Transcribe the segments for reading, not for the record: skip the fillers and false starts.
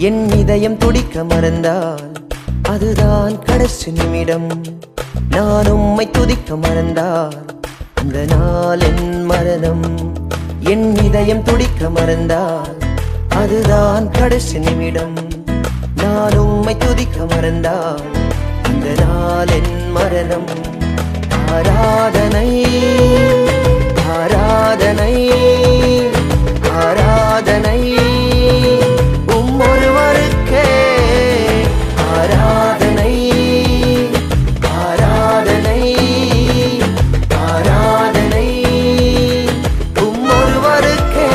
என் இதயம் துடிக்க மறந்தால் அதுதான் கடைசி நிமிடம். நான் உம்மை துதிக்க மறந்தால் அந்த நாள் என் மரணம். என் இதயம் துடிக்க மறந்தால் அதுதான் கடைசி நிமிடம். நான் உம்மை துதிக்க மறந்தால் அந்த நாள் என் மரணம். ஆராதனை ஆராதனை ஆராதனை ஒருவருக்கே. ஆராதனை ஆராதனை ஆராதனை ஒருவருக்கே.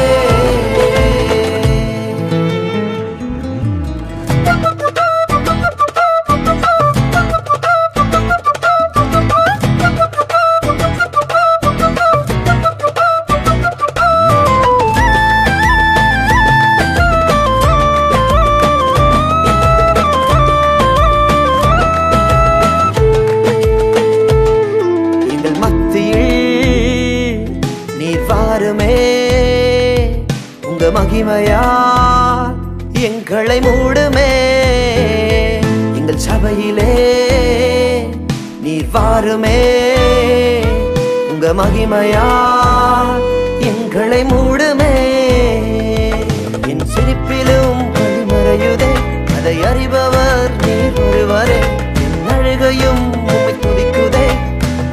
உங்க மகிமையால் எங்களை மூடுமே. எங்கள் சபையிலே நீர் வாருமே. உங்க மகிமையால் எங்களை மூடுமே. என் சிரிப்பிலும் வழிமறையுதே, அதை அறிபவர் நீர் ஒருவரே. என் அழுகையும் உம்மை துதிக்குதே,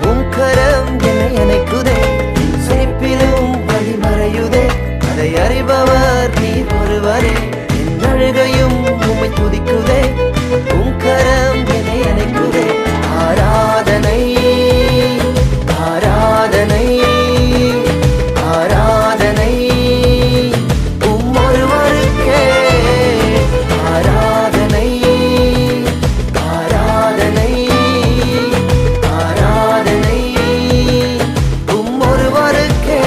உம் கரம் என்னை அணைக்குதே. என் சிரிப்பிலும் வழிமறையுதே, அதை அறிபவர் நீர் ஒருவரே. என் அழுகையும் உம்மை துதிக்குதே, உம் கரம் என்னை அணைக்குதே. ஆராதனை ஆராதனை ஆராதனை ஒருவருக்கே. ஆராதனை ஆராதனை ஆராதனை ஒருவருக்கே.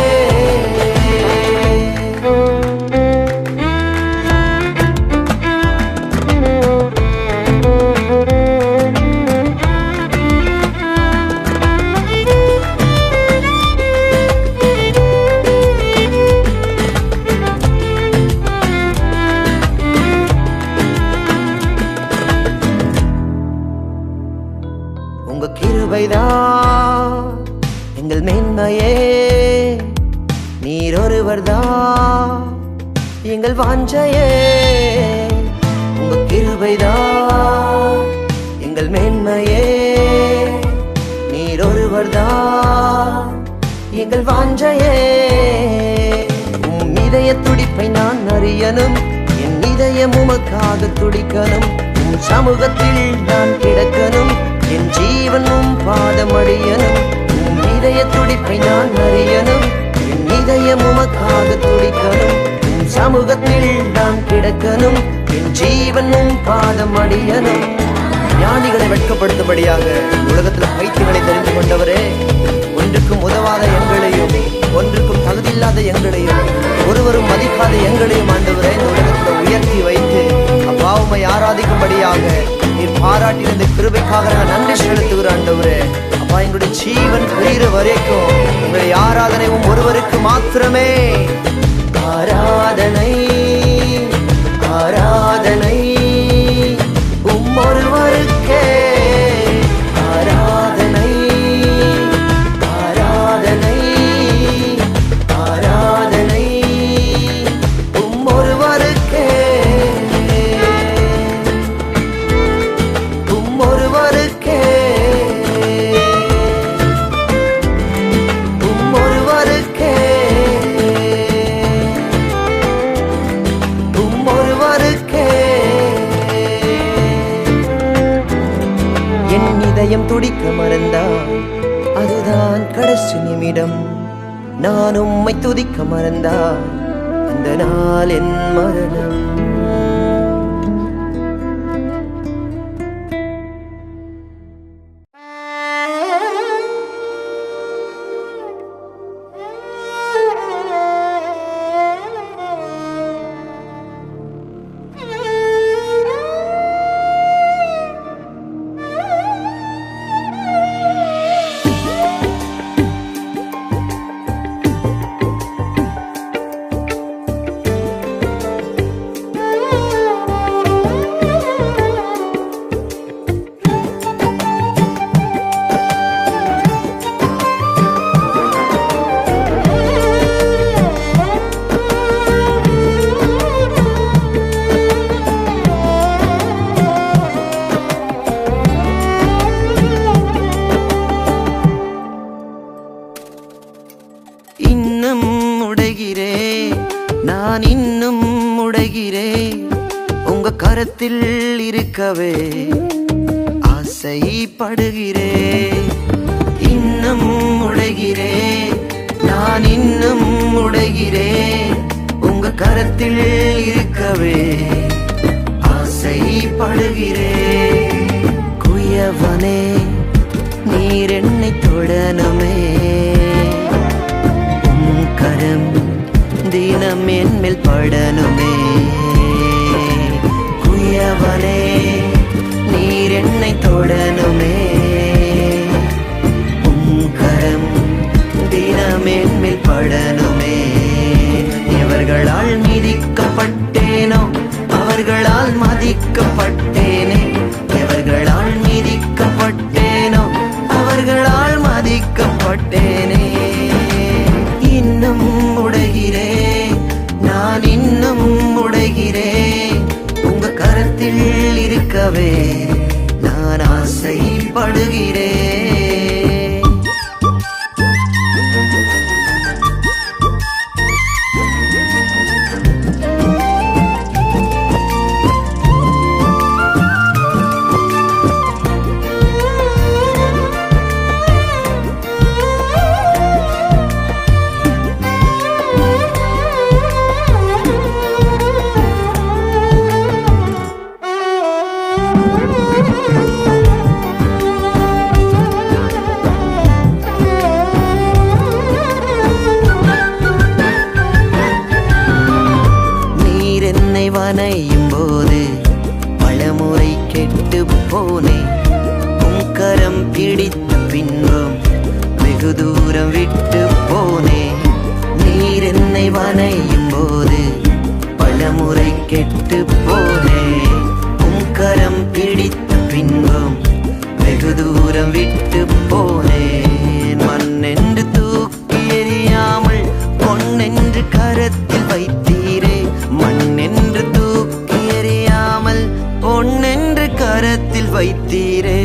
உங்க கிருபைதான் எங்கள் மேன்மையே. நீர் ஒருவர்தான் எங்கள் வாஞ்சையே. உங்க கிருபைதான் எங்கள் மேன்மையே. நீர் ஒருவர்தான் எங்கள் வாஞ்சையே. உம் இதய துடிப்பை நான் அறியணும். என் இதயம் உமக்காக துடிக்கணும். உம் சமூகத்தில் நான் கிடக்கணும். என் ஜீவனும் பாதமடியனும். உம் இதய துடிப்பை நான் அறியணும். என் இதயம் உமக்காக துடிக்கணும். உம் சமூகத்தில் நான் கிடக்கணும். என் ஜீவனும் பாதமடியனும். ஞானிகளை வெட்கப்படுத்தும்படியாக உலகத்தில் பைத்தியங்களை தெரிந்து கொண்டவரே, ஒன்றுக்கும் உதவாத எங்களையும் ஒன்றுக்கும் தகுதியில்லாத எங்களையும் ஒருவரும் மதிக்காத எங்களையும் ஆண்டவரே இந்த உலகத்தில் உயர்த்தி வைத்து அப்பாவுமை ஆராதிக்கும்படியாக நீர் பாராட்டின இந்த கிருபைக்காக நான் நன்றி செலுத்துகிற ஆண்டவரே. அப்பா, எங்களுடைய ஜீவன் பிரிகிற வரைக்கும் உங்களுடைய ஆராதனை ஒருவருக்கு மாத்திரமே. ஆராதனை ஆராதனை ஒருவருக்கே. ஆராதனை ஆராதனை ஆராதனை ஒருவருக்கே. ஒருவருக்கே ஒருவருக்கே ஒருவருக்கே. என் இதயம் துடிக்க மறந்தால் அதுதான் கடைசி நிமிடம். நான் உம்மை துதிக்க மறந்தால் அந்த நாள் என் மரணம். உடைகிறேன் உங்க கரத்தில் இருக்கவே ஆசைப்படுகிறேன். இன்னும் உடைகிறேன் நான் இன்னும் உடைகிறேன் உங்க கரத்தில் இருக்கவே ஆசைப்படுகிறேன். குயவனே நீர் என்னை தொடணுமே உம் கரம் தினம் என்மேல் படணுமே. குயவனே நீர் என்னை தொடணுமே உம் கரம் தினம் என்மேல் படணுமே. எவர்களால் மிதிக்கப்பட்டேனோ அவர்களால் மதிக்கப்பட்டேனே. எவர்களால் மிதிக்கப்பட்டேனோ அவர்களால் மதிக்கப்பட்டேனே. இன்னும் உடைகிறேன் நான் இன்னும் உடைகிறேன் உங்க கரத்தில் இருக்கவே நான் ஆசைப்படுகிறேன். வனையும் போது பலமுறை கெட்டு போனேன். உம் கரம் பிடித்த பின்பும் வெகு தூரம் விட்டு போனேன். நீர் என்னை வனையும் போது பலமுறை கெட்டு போனேன். உம் கரம் பிடித்த பின்பும் வெகு தூரம் விட்டு போனேன். மண்ணென்று தூக்கி எறியாமல் பொன்னென்று கரத்தில் வைத்தீரே. மண்ணென்று தூக்கி எறியாமல் பொன்னென்று கரத்தில் வைத்தீரே.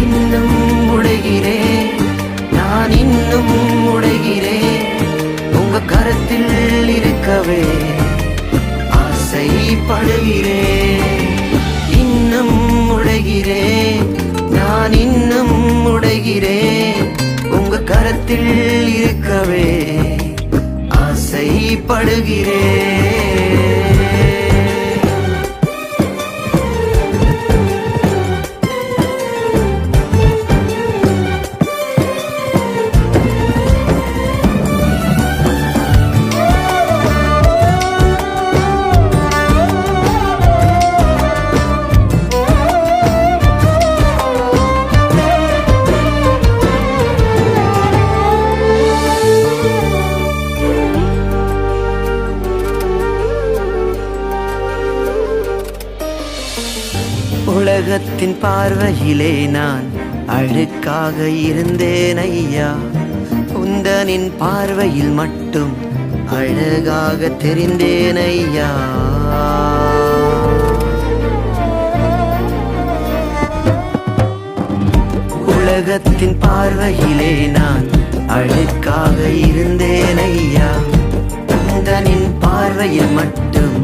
இன்னும் உடைகிறேன் நான் இன்னும் உடைகிறேன் உங்க கரத்தில் இருக்கவே ஆசைப்படுகிறேன். இன்னும் உடைகிறேன் நான் இன்னும் உடைகிறேன் உங்க கரத்தில் இருக்கவே ஆசைப்படுகிறேன். உலகத்தின் பார்வையிலே நான் அழுக்காக இருந்தேன் ஐயா. உந்தனின் பார்வையில் மட்டும் அழகாக தெரிந்தேன் ஐயா. உலகத்தின் பார்வையிலே நான் அழுக்காக இருந்தேன் ஐயா. உந்தனின் பார்வையில் மட்டும்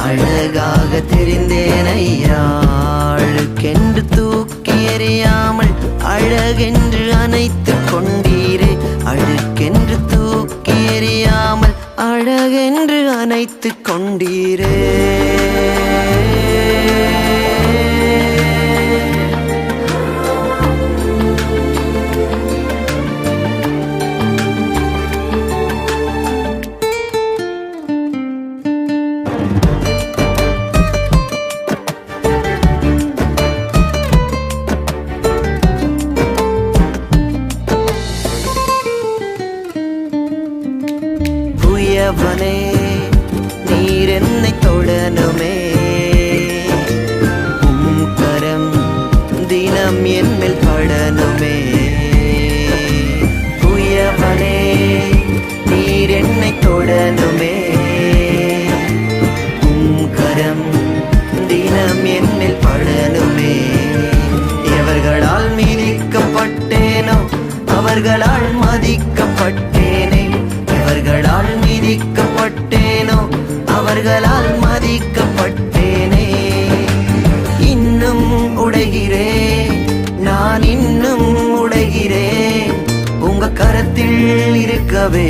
அழகாக தெரிந்தேன் ஐயா. அழுக்கென்று தூக்கி எறியாமல் அழகென்று அணைத்துக் கொண்டீரே. அழுக்கென்று தூக்கி எறியாமல் அழகென்று அணைத்துக் கொண்டீரே. குயவனே நீர் என்னை தொடணுமே உம் கரம் தினம் என்மேல் படணுமே. குயவனே நீர் என்னை தொடணுமே உம் கரம் தினம் என்மேல் படணுமே. எவர்களால் அவர்களால் மதிக்கப்பட்டேனே, அவர்களால் மிதிக்கப்பட்டேனே. மதிக்கப்பட்டேனோ அவர்களால் மதிக்கப்பட்டேனே. இன்னும் உடைகிறேன், நான் இன்னும் உடைகிறேன். உங்க கரத்தில் இருக்கவே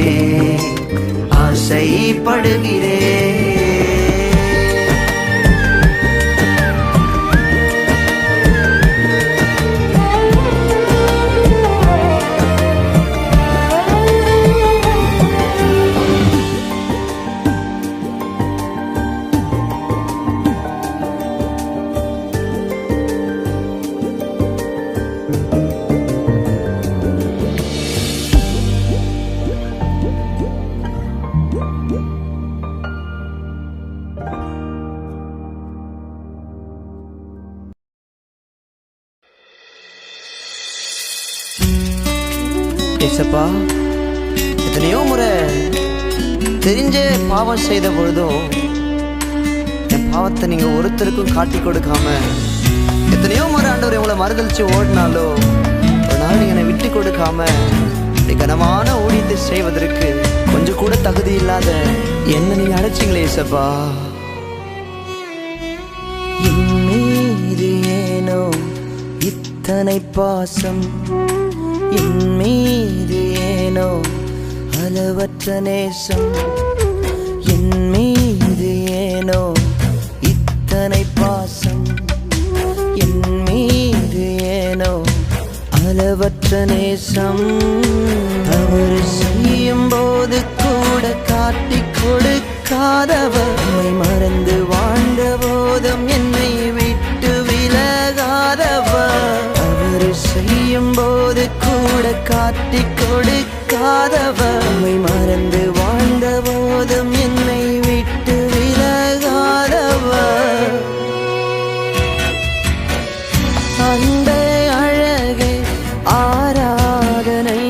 ஆசைப்படுகிறேன். ஏசப்பா, எத்தனையோ முறை தெரிஞ்ச பாவம் செய்த பொழுதும் என் பாவத்தை நீங்க ஒருத்தருக்கும் காட்டி கொடுக்காம, எத்தனையோ முறை ஆண்டவர் உங்களை மறுதளிச்சு ஓடினாலோ ஒரு நாள் நீங்க என்னை விட்டு கொடுக்காம கனமான ஊழியத்தை செய்வதற்கு கொஞ்சம் கூட தகுதி இல்லாத என்ன நீங்க அழைச்சிங்களே ஏசப்பா. என் மீது ஏனோ இத்தனை பாசம், என் மீது ஏனோ அளவற்ற நேசம், என் மீது ஏனோ இத்தனை பாசம், என் மீது ஏனோ அளவற்ற நேசம். தவறு செய்யும் போது கூட காட்டி கொடுக்காதவர், என்னை மறந்து வாழ்ந்த போதும் என்னை விட்டு விலகாதவர், தவறு செய்யும் போது கூட காட்டி கொடுக்காதவர், என்னை மறந்து வாழ்ந்த போதும் என்னை விட்டு விலகாதவர். அந்த அழகே ஆராதனை,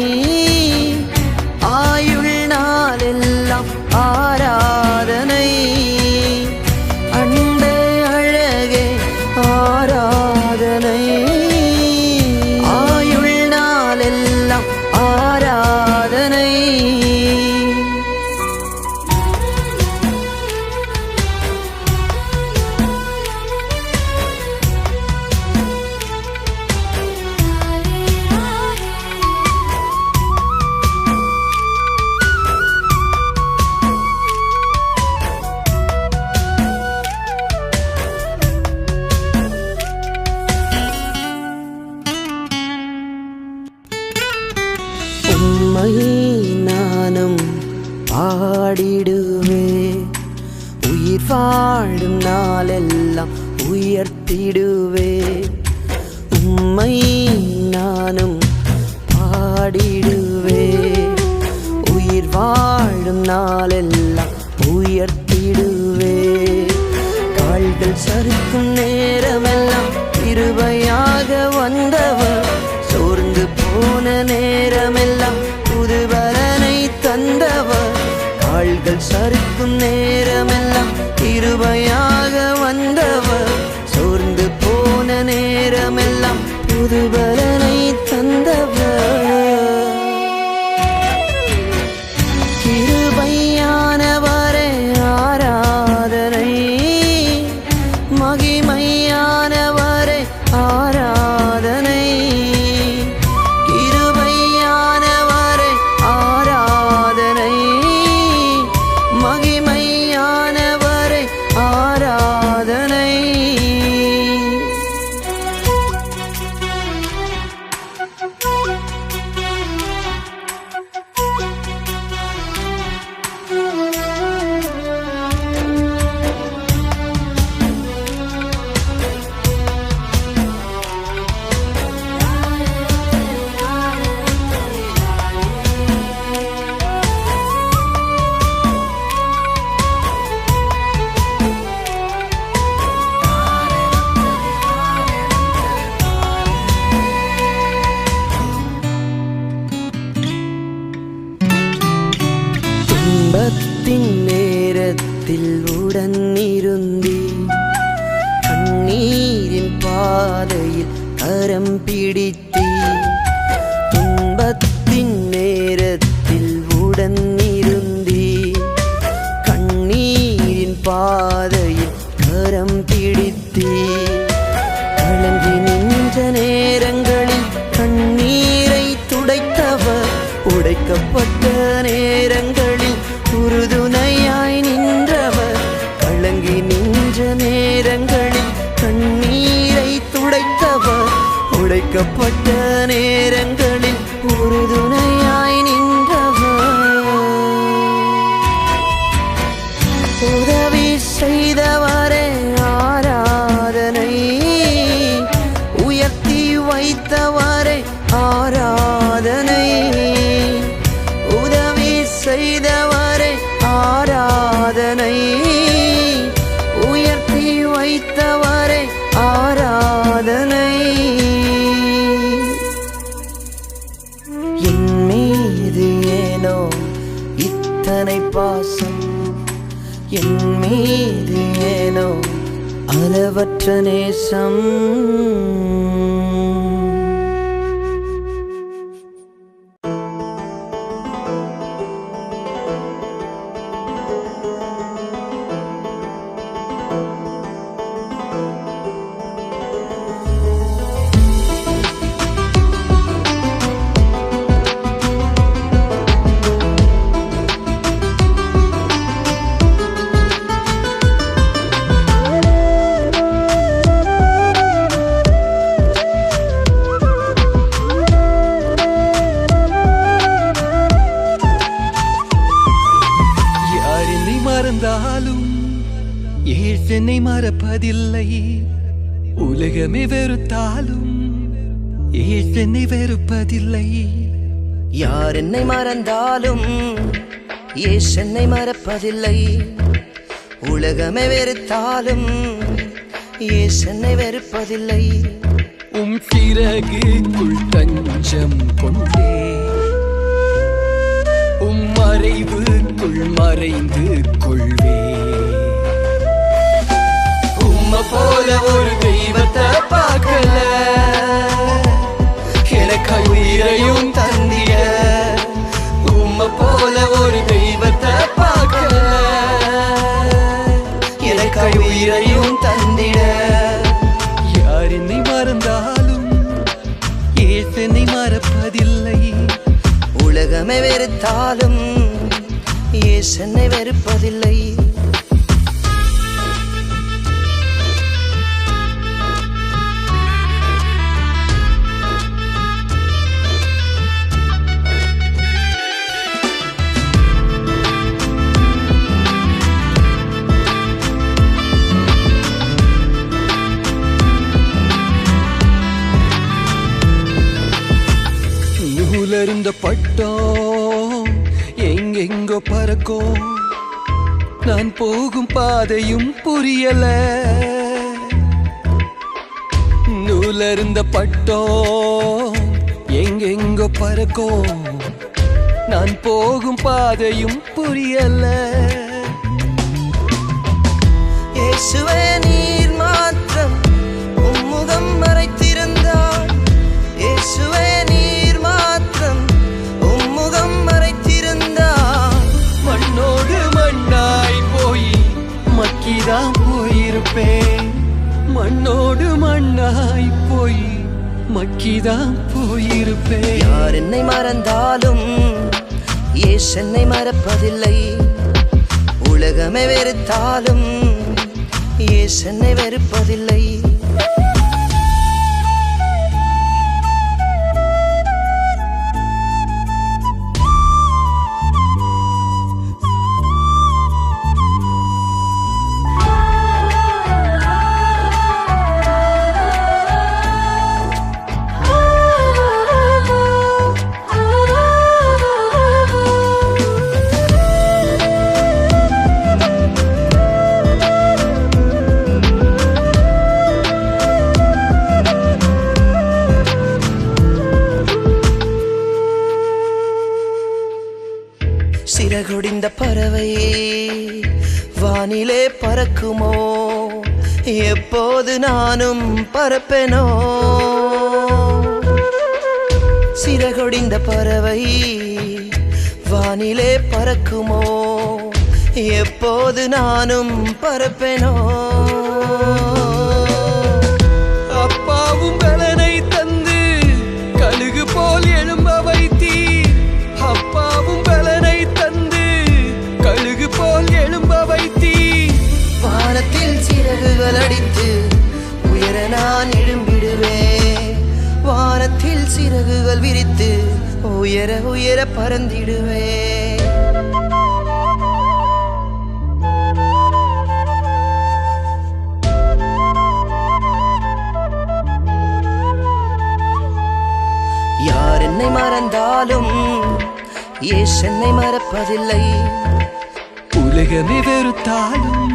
ஆயுள் நாளெல்லாம் ஆராதனை. அந்த அழகே ஆராதனை, ஆயுள் நாளெல்லாம் ஆராதனை. உம்மை நானும் பாடிடுவே, உயிர் வாழும் நாளெல்லாம் உயர்த்திடுவே. உம்மை நானும் பாடிடுவே, உயிர் வாழும் நாளெல்லாம் உயர்த்திடுவே. கால்கள் சறுக்கும் நேரமெல்லாம் கிருபையாக வந்தவர், சோர்ந்து போன நேரமெல்லாம் புது பலனை தந்தவர். கால்கள் சறுக்கும் நேரமெல்லாம் கிருபையாக வந்தவர், சோர்ந்து போன நேரமெல்லாம் புது பலனை தந்தவர். கிருபையானவரே ஆராதனை, மகிமையானவரே ஆராதனை. கிருபையானவரே ஆராதனை, மகிமையானவரே ஆராதனை. துன்பத்தின் நேரத்தில் உடன் இருந்தீ, கண்ணீரின் பாதையில் கரம் பிடித்தீ. துன்பத்தின் நேரத்தில் உடன் இருந்தீ, உடைக்கப்பட்ட நேரங்களில் உறுதுணையாய் நின்றவர், உதவி செய்தவரே ஆராதனை, உயர்த்தி வைத்தவரே ஆராதனை, உதவி செய்தவரே ஆராதனை, உயர்த்தி வைத்தவரே ஆராதனை. என் மீது ஏனோ இத்தனை பாசம், என் மீது ஏனோ அளவற்ற நேசம். என்னை மறப்பதில்லை, உலகமே வெறுத்தாலும் என்னை வெறுப்பதில்லை. யார் என்னை மறந்தாலும் என்னை மறப்பதில்லை, உலகமே வெறுத்தாலும் என்னை வெறுப்பதில்லை. சிறகுக்குள் தஞ்சம் கொண்டே மறைவுக்குள் மறைந்து கொள்வே. போல ஒரு தெய்வத்தை பார்க்கல, எனக்கு உயிரையும் தந்திய. உம்மை போல ஒரு தெய்வத்தை பார்க்கல, எனக்கு உயிரையும் தந்திட. யார் என்னை மறந்தாலும் என்னை மறப்பதில்லை, உலகமே வெறுத்தாலும் என்னை வெறுப்பதில்லை. நூலருந்த பட்டம் எங்கெங்கோ பறக்கும், நான் போகும் பாதையும் புரியல. நூலருந்த பட்டம் எங்கெங்கோ பறக்கும், நான் போகும் பாதையும் புரியல. இயேசுவே நீர் மாத்திரம் உம்முகம் மறைத்திருந்தார், இயேசுவே நீர் மாத்திரம் உம்முகம் மறைத்திருந்தார். மண்ணோடு மண்ணாய் போய் மக்கிதான் போயிருப்பேன், மண்ணோடு மண்ணாய் போய் மக்கிதான் போயிருப்பேன். யார் என்னை மறந்தாலும் என்னை மறப்பதில்லை, உலகமே வெறுத்தாலும் என்னை வெறுப்பதில்லை. சிறகுடிந்த பறவை வானிலே பறக்குமோ, எப்போது நானும் பறப்பேனோ. சிறகுடிந்த பறவை வானிலே பறக்குமோ, எப்போது நானும் பறப்பேனோ. அப்பாவும் பலனை தந்து கழுகு போல் எழும்ப வைத்தீர், அப்பாவும் பலனை தந்து கழுகு போல் எழும்ப வைத்தீர். வானத்தில் சிறகுகள் அடித்து உயர நான் எழும்பிடுவேன், சிறகுகள் விரித்து உயர உயர பறந்திடுவே. யார் என்னை மறந்தாலும் இயேசு என்னை மறப்பதில்லை. உலகமே வெறுத்தாலும்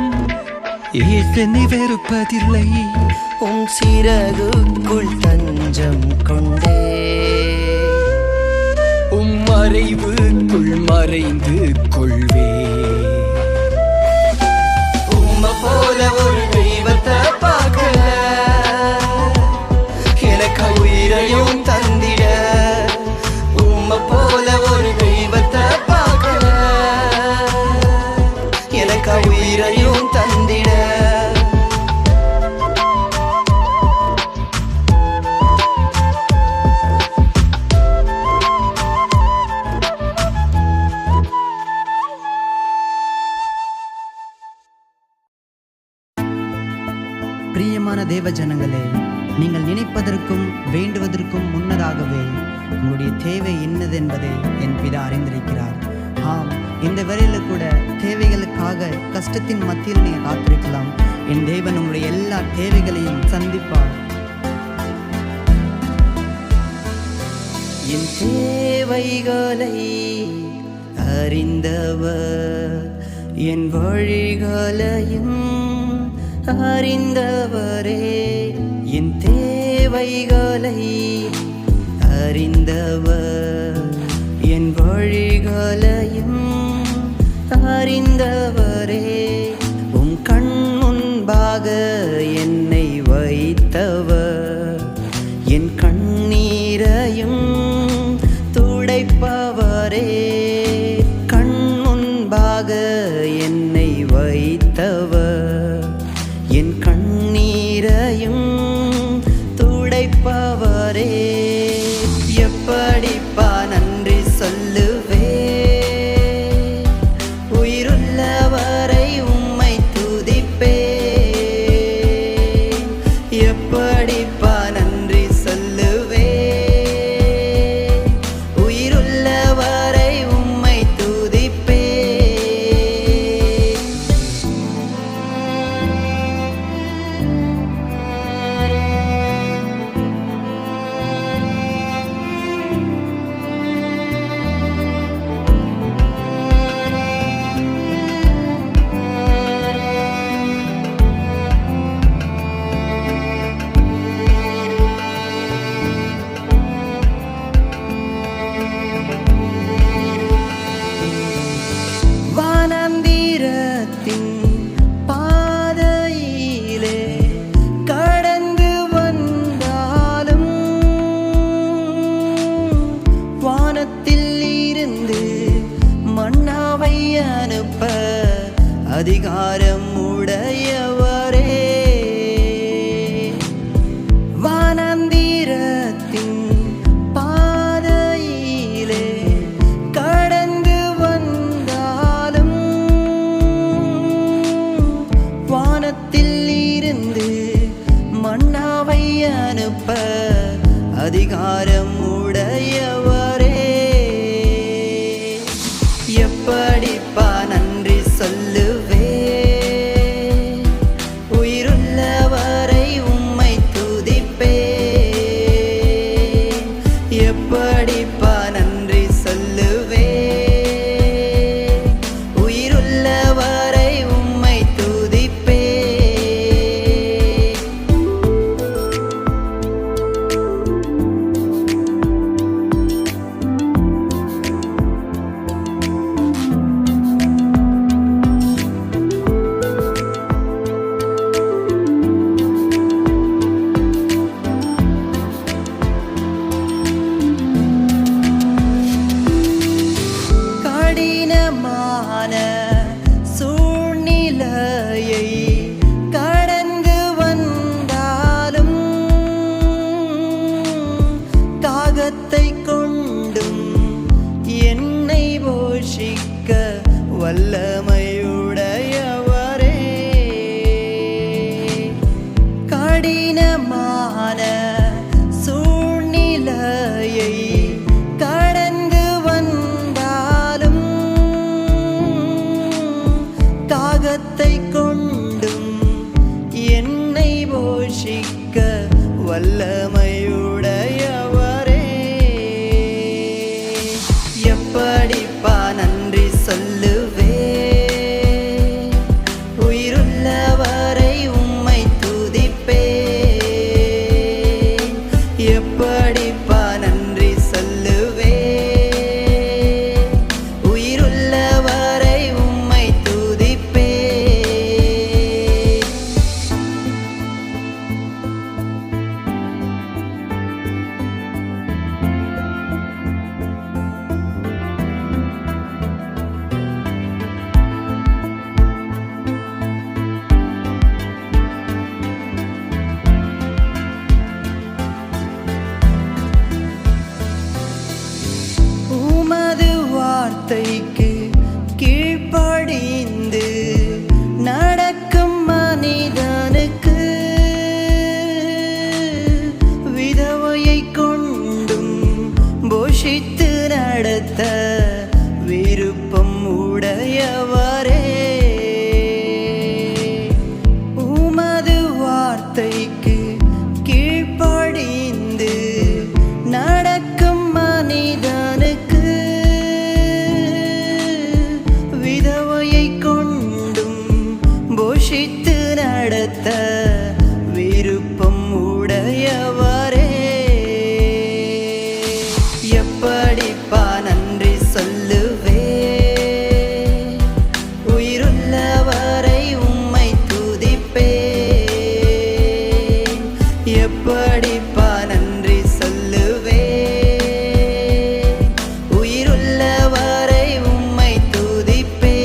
இயேசு என்னை வெறுப்பதில்லை. உம் சிறகுக்குள் தஞ்சம் கொண்டே உம் மறைவுக்குள் மறைந்து கொள்வே. உம்மை போல ஒரு தெய்வத்தை பார்க்கல, எனக்கு உயிரையும் தந்திட. உம்மை போல ஒரு தெய்வத்தை பார்க்கல, எனக்கு உயிரையும் தந்திட. பிரியமான தேவ ஜனங்களே, நீங்கள் நினைப்பதற்கும் வேண்டுவதற்கும் முன்னதாகவே உங்களுடைய தேவை என்னது என்பதை என் பிதா அறிந்திருக்கிறார். ஆம், இந்த வேளையில் கூட தேவைகளுக்காக கஷ்டத்தின் மத்தியில் நீங்கள் காத்திருக்கலாம். என் தேவன் உங்களுடைய எல்லா தேவைகளையும் சந்திப்பார். என் தேவைகளை அறிந்தவர், என் வழிகளையும் அறிந்தவரே. என் தேவைகளை அறிந்தவர், என் வழிகளையும் அறிந்தவரே. உம் கண் முன்பாக என்னை வைத்தவர், என் கண்ணீரையும் துடைப்பவரே. கண் முன்பாக என்னை வைத்தவர், என் கண்ணீரையும் துடைப்பவரே. எப்படிப்பா நன்றி சொல்லுவே, உயிருள்ளவரை உம்மை துதிப்பே. எப்படிப்பா நன்றி சொல்லுவே, உயிருள்ளவரை உம்மை துதிப்பே. வானந்திரத்தின் பாதையிலே கடந்து வந்தாலும், வானத்தில் இருந்து மன்னாவை அனுப்ப அதிகாரம் உடையவரே. வானந்திரத்தின் பாதையிலே கடந்து வந்தாலும், வானத்தில் இருந்து மன்னாவை அனுப்ப அதிகாரம் உடையவரே. எப்படிப்பா நன்றி சொல்லுவே, உயிருள்ளவரை உம்மை துதிப்பே. எப்படிப்பா நன்றி சொல்லுவே, உயிருள்ளவரை உம்மை துதிப்பே. கடினமான சூழ்நிலையை கடந்து வந்தாலும், தாகத்தை கொண்டும் என்னை போஷிக்க வல்லமையுடையவரே. கடினமான சூழ்நிலையை தியாகத்தை கொண்டும் என்னை போஷிக்க வல்லமையுடையவரே. எப்படிப்பா நன்றி சொல்லுவே, உயிருள்ளவரை உம்மை துதிப்பே. எப்படிப்பா நன்றி சொல்லுவே, உயிருள்ளவரை உம்மை துதிப்பே. உமது வார்த்தைக்கு கீழ்ப்படிந்து நடக்கும் மனிதனுக்கு விதவையை கொண்டும் போஷித்து நடத்த விருப்பம் உடையவரே. உமது வார்த்தைக்கு கீழ்ப்படிந்து நடக்கும் மனிதனுக்கு விதவையை கொண்டும் போஷித்து நடத்த விருப்பம் உடையவரே. எப்படிப்பா நன்றி சொல்லுவே, உயிருள்ளவரை உம்மை துதிப்பே. எப்படிப்பா நன்றி சொல்லுவே, உயிருள்ளவரை உம்மை துதிப்பே.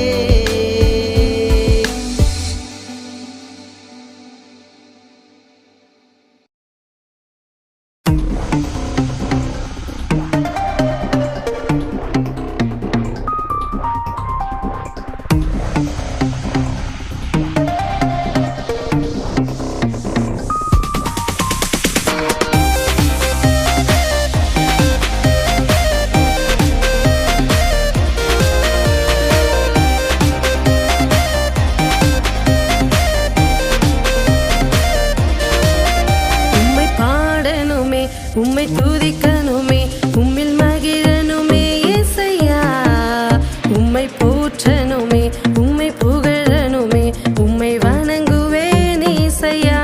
உம்மை பாடணுமே, உம்மை துதிக்கணுமே, உம்மில் மகிழனுமே ஏசையா. உம்மை போற்றணுமே, உம்மை புகழணுமே, உம்மை வணங்குவேன் ஏசையா.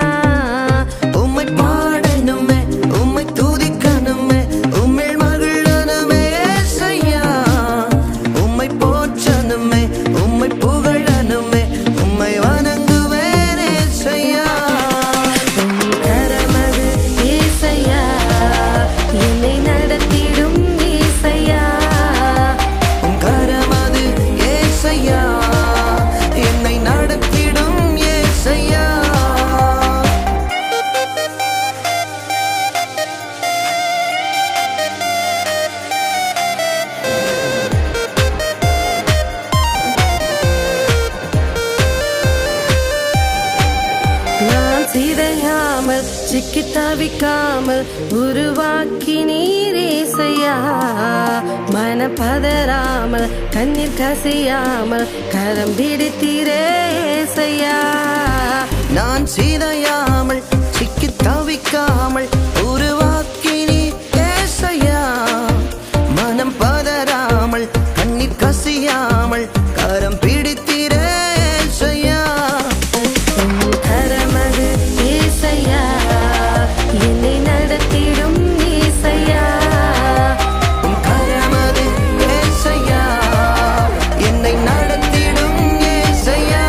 உம்மை பாடணுமே, உம்மை துதிக்கணுமே, உம்மில் மகிழணுமே ஏசையா. உம்மை போற்றணுமே, உம்மை புகழணுமே, உம்மை வணங்குவேன் ஏசையா. உம் கரமது ஏசையா, என்னை நடத்திடும் ஏசையா. உம் கரமது ஏசையா, என்னை நடத்திடும் ஏசையா. நான் சிதையாமல் சிக்கி தவிக்காமல் உருவாக்கி நீரேசையா. மனப்பதறாமல் கண்ணீர் கசியாமல் கரம் பிடித்தீரேசையா. நான் சிதையாமல் சிக்கி தவிக்காமல் உருவாக்கி நீ ஏசையா. மனம் பதறாமல் கண்ணீர் கசியாமல் கரம் பிடித்திரே ஏசையா. உம் கரமது ஏசையா, என்னை நடத்திடும் ஏசையா. உம் கரமது ஏசையா, என்னை நடத்திடும் ஏசையா.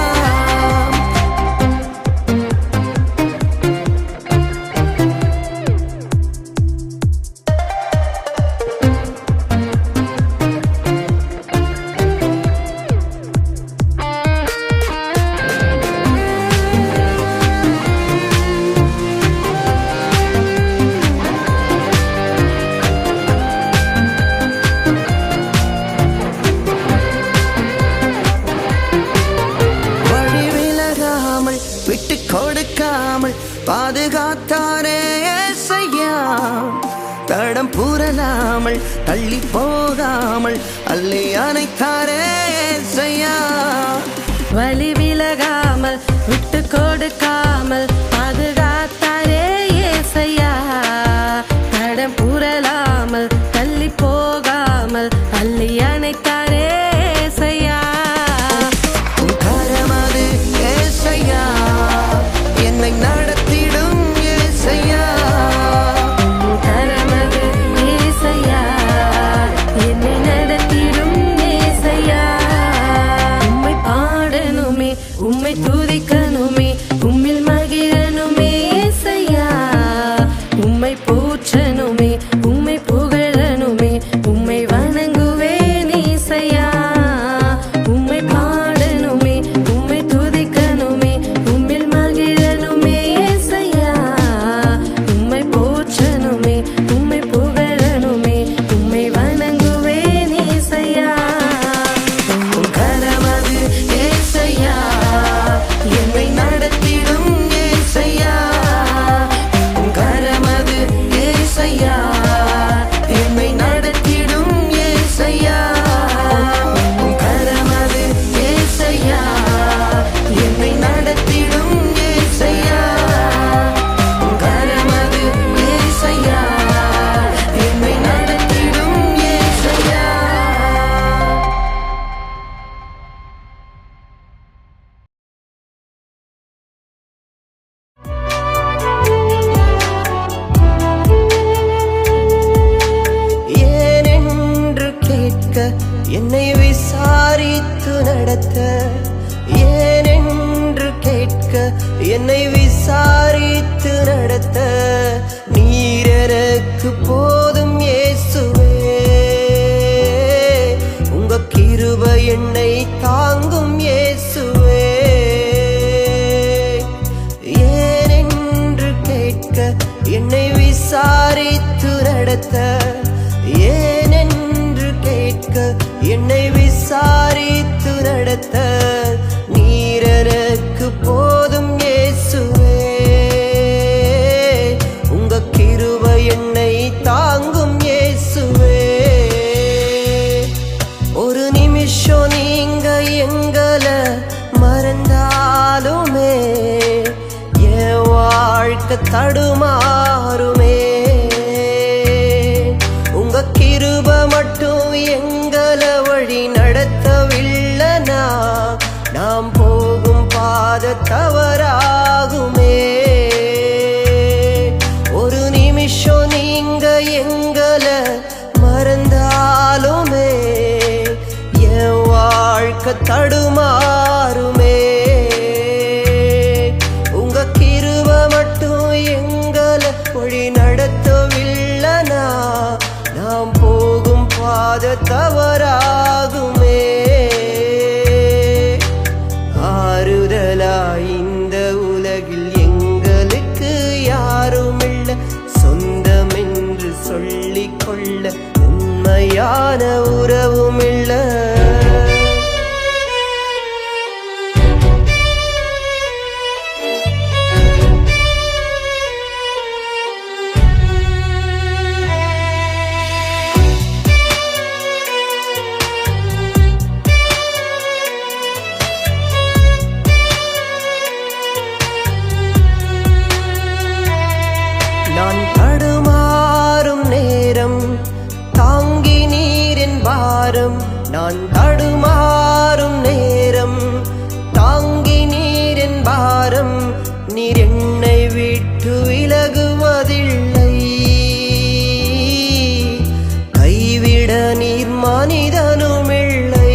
கொடுக்காமல் பாதுகாத்தானே ஏசையா. தடம் புரளாமல் தள்ளி போகாமல் அள்ளி அணைத்தாரே ஏசையா. வழி விலகாமல் கொடுக்காமல் பாதுகாத்தாரே ஏசையா. தடம் புரளாமல் தள்ளி போகாமல் அள்ளி அணைத்தாரே ஏசையா. உன் கரமது ஏசையா என்னை நடத்திடும் ஏசையா. உன் கரமது ஏசையா என்னை நடத்திடும் ஏசையா. உம்மை பாடணுமே உம்மை துதிக்கணுமே உம்மில் மகிழனுமே ஏசையா. உம்மை போற்றணுமே உம்மை புகழனுமே உம்மை வணங்குவேன் ஏசையா. உம்மை பாடணுமே உம்மை துதிக்கணுமே உம்மில் மகிழனுமே ஏசையா. உம்மை போற்றணுமே உம்மை புகழனுமே உம்மை வணங்குவேன் ஏசையா. உன் கரமது ஏசையா என்னை நடத்திடும் ஏசையா. உன் கரமது ஏசையா என்னை நடத்திடும் ஏசையா. உன் கரமது ஏசையா என்னை நடத்திடும் ஏசையா. உன் கரமது ஏசையா என்னை நடத்திடும் ஏசையா. ஏனென்று கேட்க என்னை விசாரித்து நடத்த. ஏனென்று கேட்க என்னை விசாரித்து நடத்த. நீர் எனக்கு போதும் இயேசுவே. உங்க கிருபை என்னை தாங்கும் இயேசுவே. ஏனென்று கேட்க என்னை விசாரித்து நடத்த. ஏனென்று கேட்க என்னை விசாரித்து நடத்த. நீர் எனக்கு போதும் இயேசுவே. உங்க கிருபை என்னை தாங்கும் இயேசுவே. ஒரு நிமிஷம் நீங்க எங்களை மறந்தாலுமே என் வாழ்க்கை தடுமாறுமே. உங்க கிருபை மட்டும் எங்களை வழி நடத்தவில்லைனா நாம் போகும் பாதை தவறாகுமே. ஒரு நிமிஷம் நீங்க எங்களை மறந்தாலுமே என் வாழ்க்கை தடுமாறுமே. உங்க கிருபை மட்டும் எங்களை வழி நடத்தவில்லைனா நாம் போகும் பாதை தவறாகுமே. ஆறுதலாய் இந்த உலகில் எங்களுக்கு யாருமில்லை. சொந்தம் என்று சொல்லிக் கொள்ள உண்மையான உறவுமில்லை. நான் தடுமாறும் நேரம் தாங்கி நீரின் பாரம். நான் தடுமாறும் நேரம் தாங்கி நீரின் பாரம். நீர் என்னை விட்டு விலகுவதில்லை. கைவிட நீர் மனிதனுமில்லை.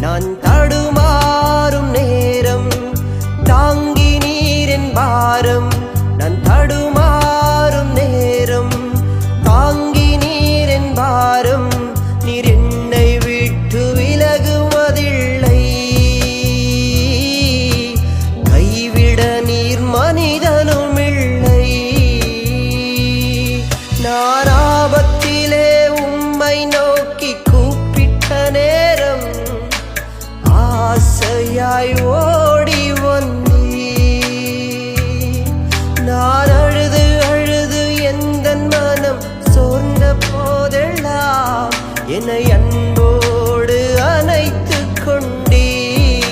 நான் தடுமாறும் நேரம் தாங்கி நீரின் பாரம். நான் தடுமாறும் நேரம் தாங்கி நீரின் பாரம். நீர் என்னை விட்டு விலகுவதில்லை. கைவிட நீர் மனிதனுமில்லை. நான் ஆபத்திலே உம்மை நோக்கி கூப்பிட்ட நேரம் ஆசையாய் ஓடி வந்தீர். நான் அழுது அழுது எந்தன் மனம் சோர்ந்த போதெல்லாம் என்னை அன்போடு அணைத்துக் கொண்டீர்.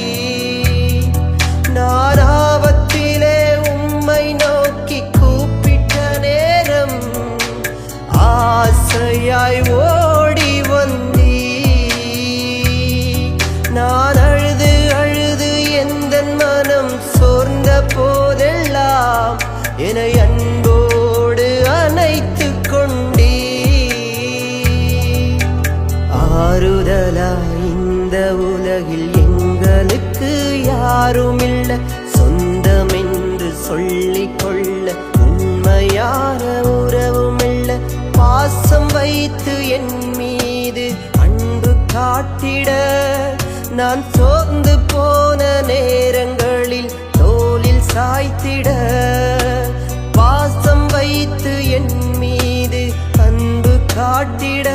போதெல்லாம் என்னை அன்போடு அணைத்து கொண்டீ. ஆறுதலா இந்த உலகில் எங்களுக்கு யாருமில்லை, சொந்தம் என்று சொல்லிக் கொள்ள உண்மையான உறவுமில்லை. பாசம் வைத்து என் மீது அன்பு காட்டிட நான் சோர்ந்து போன நேரங்களில் தோளில் சாய்த்திட. பாசம் வைத்து என் மீது அன்பு காட்டிட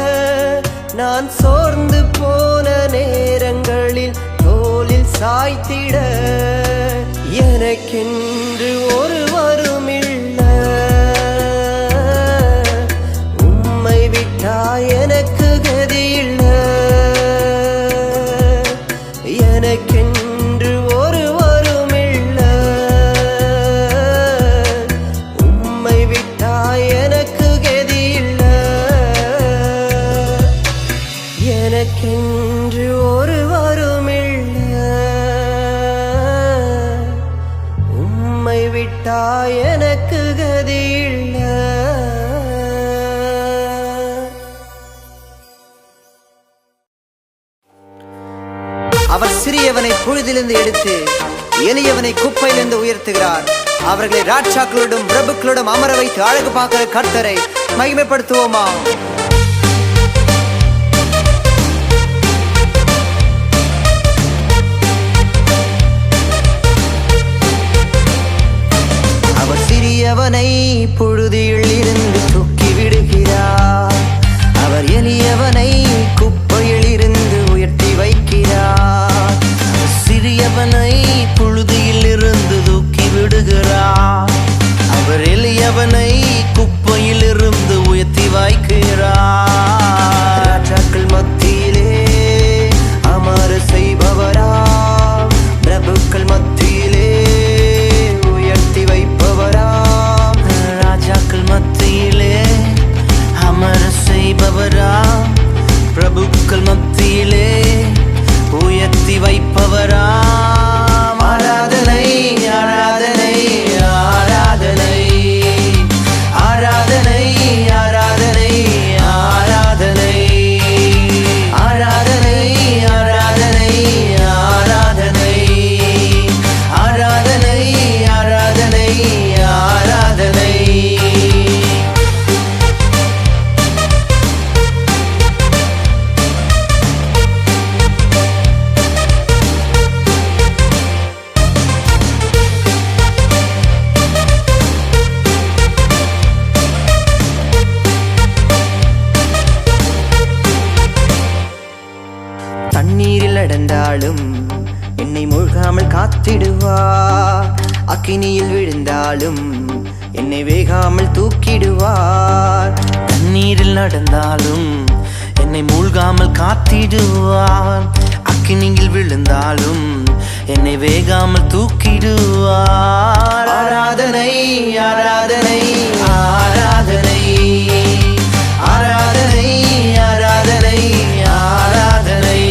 நான் சோர்ந்து போன நேரங்களில் தோளில் சாய்த்திட. எனக்கென்று ஒருவரும் இல்லை, உம்மை விட்டா எனக்கு கதி இல்லை. எனக்கென்று ஒருவரும் இல்லை, உம்மை விட்டா எனக்கு கதி இல்லை. எனக்கென்று ஒருவரும் இல்லை, உம்மை விட்டா எனக்கு கதி இல்லை. அவர் சிறியவனை புழுதிலிருந்து எடுத்து எளியவனை குப்பையிலிருந்து உயர்த்துகிறார். அவர்களை ராட்சாக்களோடும் பிரபுக்களோடும் அமர வைத்து அழகு பார்க்கிற கர்த்தரை மகிமைப்படுத்துவோமா? அவர் சிறியவனை புழுதியில் இருந்து தூக்கி விடுகிறார். அவர் எளியவனை குப்பையில் இருந்து உயர்த்தி வைக்கிறார். சிறியவனை புழுதியில் இருந்து தூக்கி விடுகிறார். அவர் எளியவனை குப்பையில் இருந்து உயர்த்தி வைக்கிறார். ராஜாக்கள் மத்தியிலே அமர செய்பவரா, பிரபுக்கள் மத்தியிலே உயர்த்தி வைப்பவரா. ராஜாக்கள் மத்தியிலே அமர செய்பவரா, பிரபுக்கள் மத்தியிலே உயர்த்தி வைப்பவரா. ஆராதனை ஆராதனை ஆராதனை ஆராதனை ஆராதனை ஆராதனை ஆராதனை ஆராதனை ஆராதனை ஆராதனை ஆராதனை ஆராதனை. தண்ணீரில் நடந்தாலும் என்னை மூழ்காமல் காத்திடுவார். அக்கினியில் விழுந்தாலும் என்னை வேகாமல் தூக்கிடுவார். தண்ணீரில் நடந்தாலும் என்னை மூழ்காமல் காத்திடுவார். அக்கினியில் விழுந்தாலும் என்னை வேகாமல் தூக்கிடுவார். ஆராதனை ஆராதனை ஆராதனை ஆராதனை ஆராதனை ஆராதனை.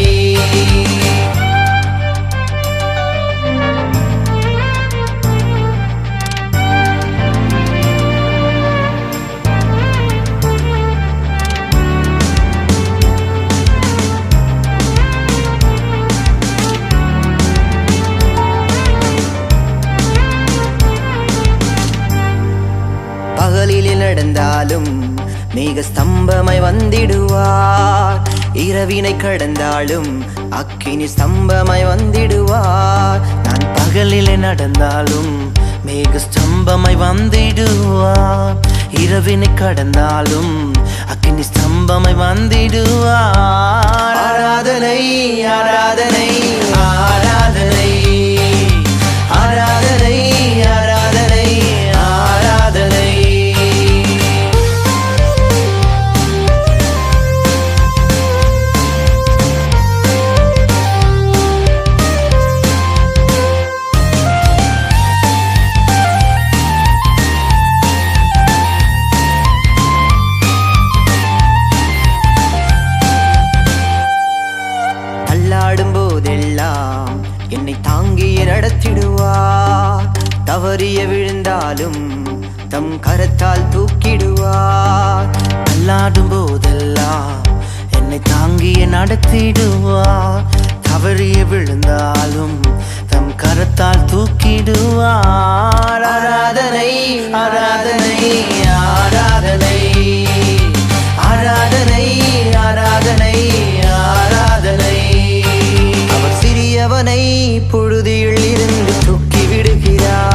பகலிலே நடந்தாலும் மேக ஸ்தம்பமாய் வந்திடுவார். இரவினை கடந்தாலும் அக்கினி ஸ்தம்பமாய் வந்திடுவார். நான் பகலிலே நடந்தாலும் மேக ஸ்தம்பமாய் வந்திடுவார். இரவினை கடந்தாலும் அக்கினி ஸ்தம்பமாய் வந்திடுவார். ஆராதனை ஆராதனை ஆராதனை ஆராதனை ஆராதனை ஆராதனை. தவறிய விழுந்தாலும் தம் கரத்தால் தூக்கிடுவார். அல்லாடும் போதெல்லாம் என்னை தாங்கிய நடத்திடுவார். தவறிய விழுந்தாலும் தம் கரத்தால் தூக்கிடுவார். ஆராதனை ஆராதனை ஆராதனை ஆராதனை ஆராதனை ஆராதனை. அவர் சிறியவனை புழுதியில் இருந்து தூக்கி விடுகிறார்.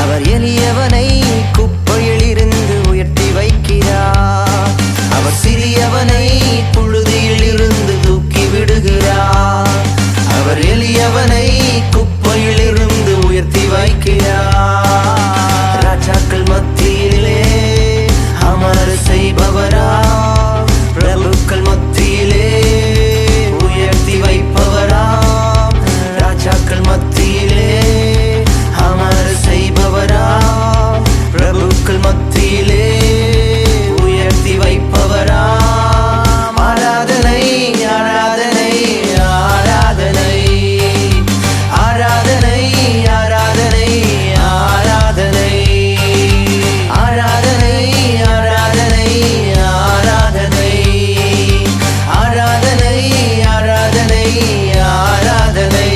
அவர் எளியவனை குப்பையில் இருந்து உயர்த்தி வைக்கிறார். அவர் சிறியவனை புழுதியில் இருந்து தூக்கி விடுகிறார். அவர் எளியவனை குப்பையில் இருந்து உயர்த்தி வைக்கிறார். ராஜாக்கள் மத்தியிலே அமர செய்பவரா, பிரபுக்கள் மத்தியிலே உயர்த்தி வைப்பவராம். ராஜாக்கள் மத்தியிலே அமர செய்பவரா, பிரபுக்கள் மத்தியிலே உயர்த்தி வைப்பவராம். ஆராதனை ஆராதனை ஆராதனை ஆராதனை ஆராதனை ஆராதனை ஆராதனை ஆராதனை ஆராதனை ஆராதனை ஆராதனை ஆராதனை.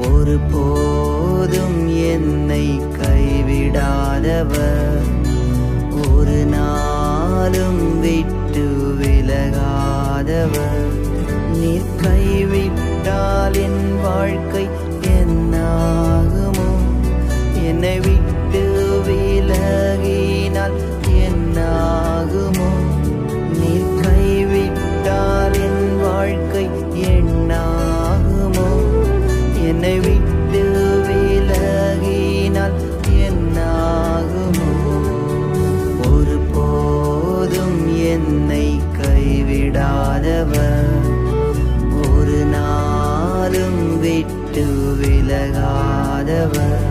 ஒருபோதும் என்னை கைவிடாதவர், ஒரு நாளும் விட்டு விலகாதவர். நீர் கைவிட்டால் என் வாழ்க்கை என்னாகுமோ? என்னை விட்டு விலகினால் என்னாகுமோ? நீர் கைவிட்டால் என் வாழ்க்கை என்னாகுமோ? என்னை விட்டு விலகினால் என்னாகுமோ? ஒருபோதும் என்னை கைவிடாதவர், ஒரு நாளும் விட்டு விலகாதவர்.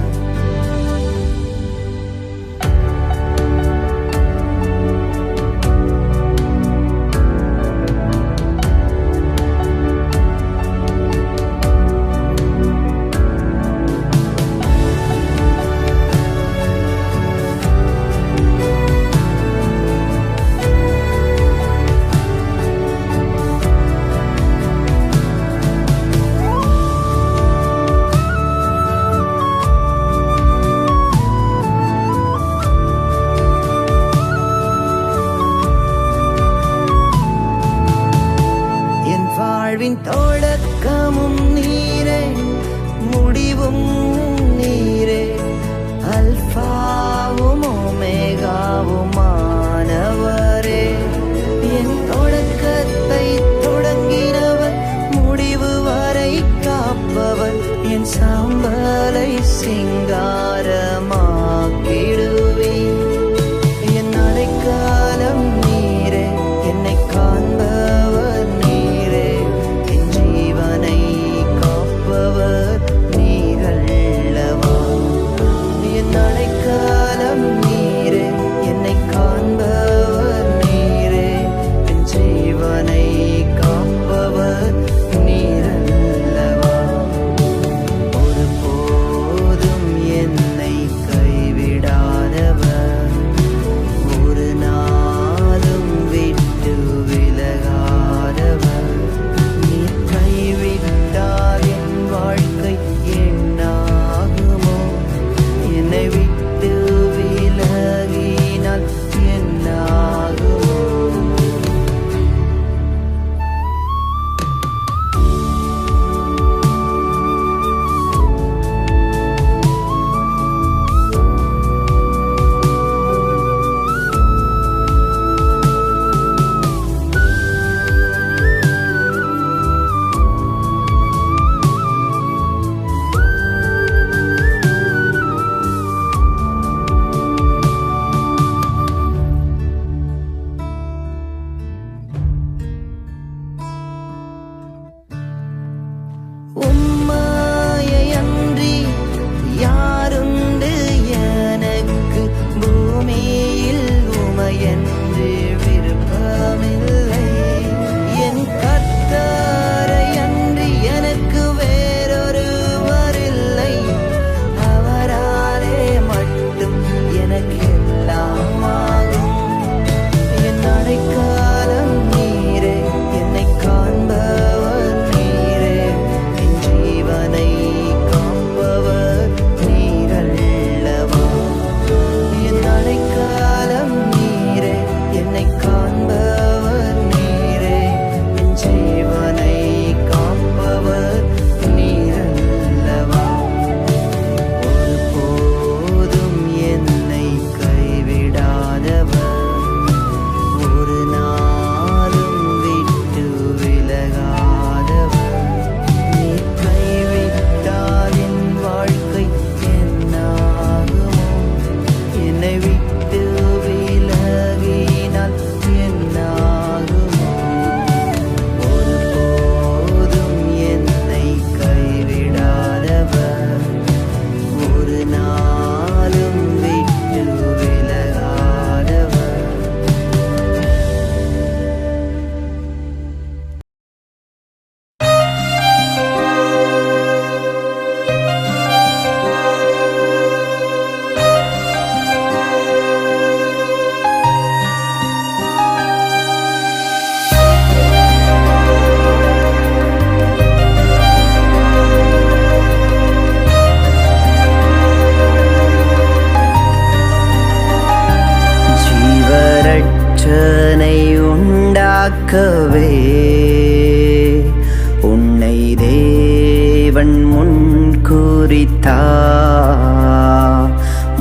உன்னை தேவன்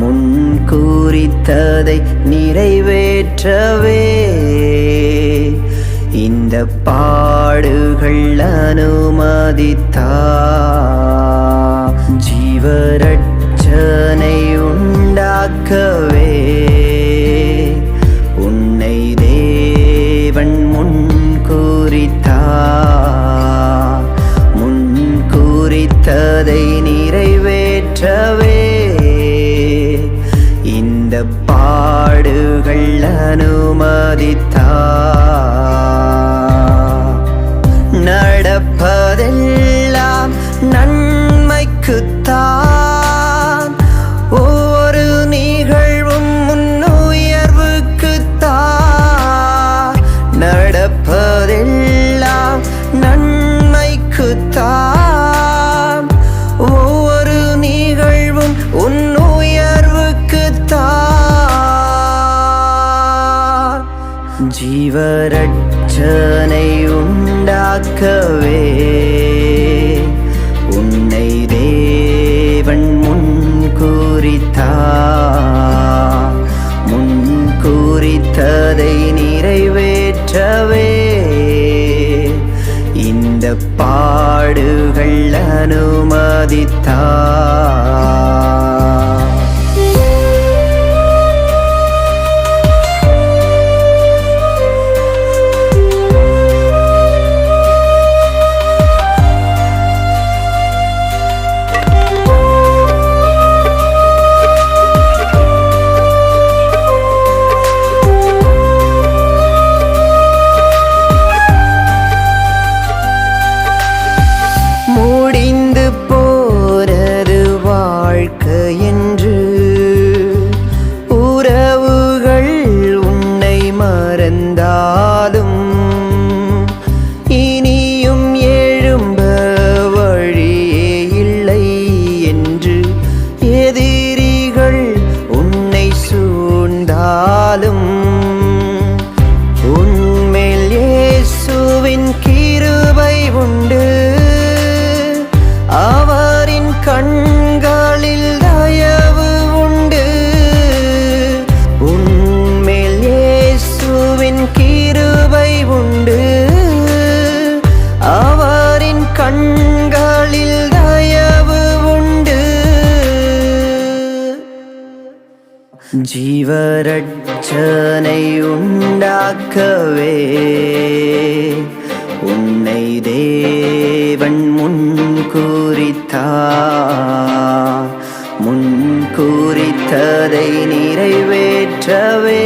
முன்குறித்ததை நிறைவேற்றவே இந்த பாடுகள் அனுமதித்தார். ஜீவரட்சனை உண்டாக்கவே உன்னை தேவன் முன்குறித்ததை நிறைவேற்றவே இந்த பாடுகள் அனுமதித்தார். நடப்பதெல்லாம் நன்மைக்குத்தான், ஒவ்வொரு நிகழ்வும் முன்னுயர்வுக்குத்தான். நடப்பதெல்லாம் நன்மைக்குத்தான், ஒவ்வொரு நிகழ்வும் உன்னுயர்வுக்குத்தான். ஜீவரட்சனை உண்டாக்கவே உன்னை தேவன் முன்குறித்ததை நிறைவேற்றவே இந்த பாடுகள் அனுமதித்தார். முடிந்து போனது வாழ்க்கையென்று உறவுகள் உன்னை மறந்தாலும் இனியும் எழும்ப வழியே இல்லை என்று எதிரிகள் உன்னை சூழ்ந்தாலும் உன்மேல் இயேசுவின் கிருபை உண்டு, அவரின் கண்களில் தயவு உண்டு. உன்மேல் இயேசுவின் கிருபை உண்டு, அவரின் கண்களில் தயவு உண்டு. ஜீவரட்சனை உண்டாக்கவே உன்னை தேவன் முன்குறித்ததை நிறைவேற்றவே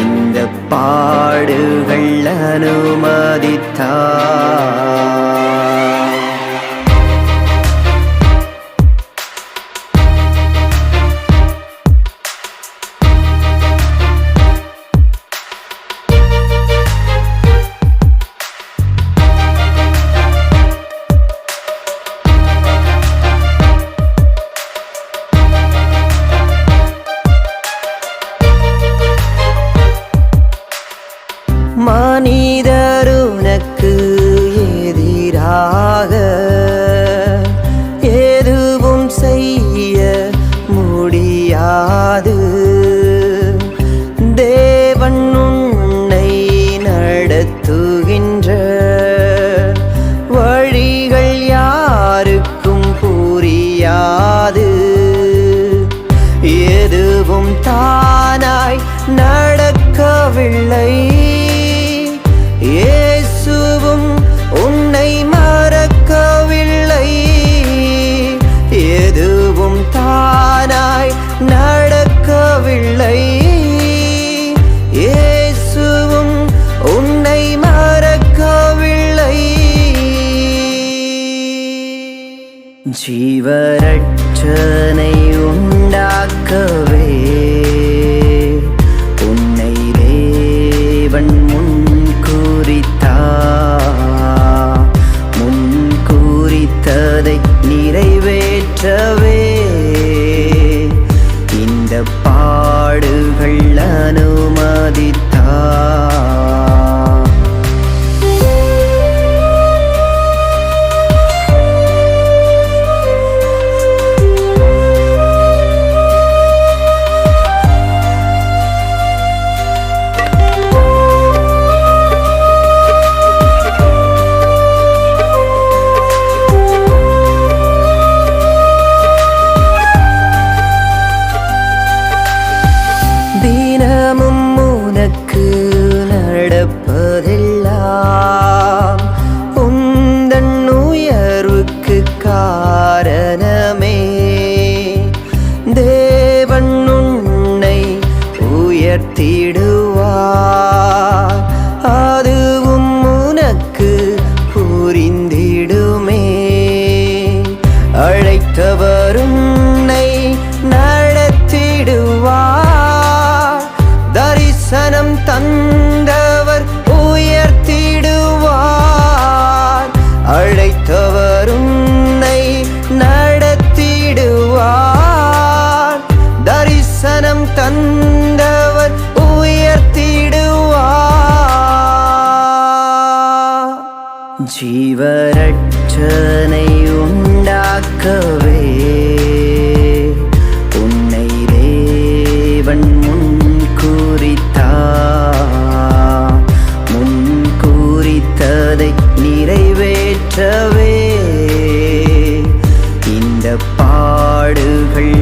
இந்த பாடுகள் அனுமதித்தார். மனிதருனக்கு எதிராக எதுவும் செய்ய முடியாது. தேவன் உன்னை நடத்துகின்ற வழிகள் யாருக்கும் புரியாது. எதுவும் தானாய் நடக்கவில்லை, இயேசுவும் உன்னை மறக்கவில்லை. எதுவும் தானாய் நடக்கவில்லை, இயேசுவும் உன்னை மறக்கவில்லை. ஜீவரட்சனை உண்டாக்கவே உன்னை தேவன் முன்குறித்ததை நிறைவேற்றவே இந்த பாடுகள் அனுமதித்தார். அழைத்தவர் உன்னை நடத்திடுவார், தரிசனம் தந்தவர் உயர்த்திடுவார். அழைத்தவர் உன்னை நடத்திடுவார், தரிசனம் தந்தவர் உயர்த்திடுவார். ஜீவரட்சனை உண்டாக்கவே உன்னை தேவன் முன்குறித்ததை நிறைவேற்றவே இந்த பாடுகள்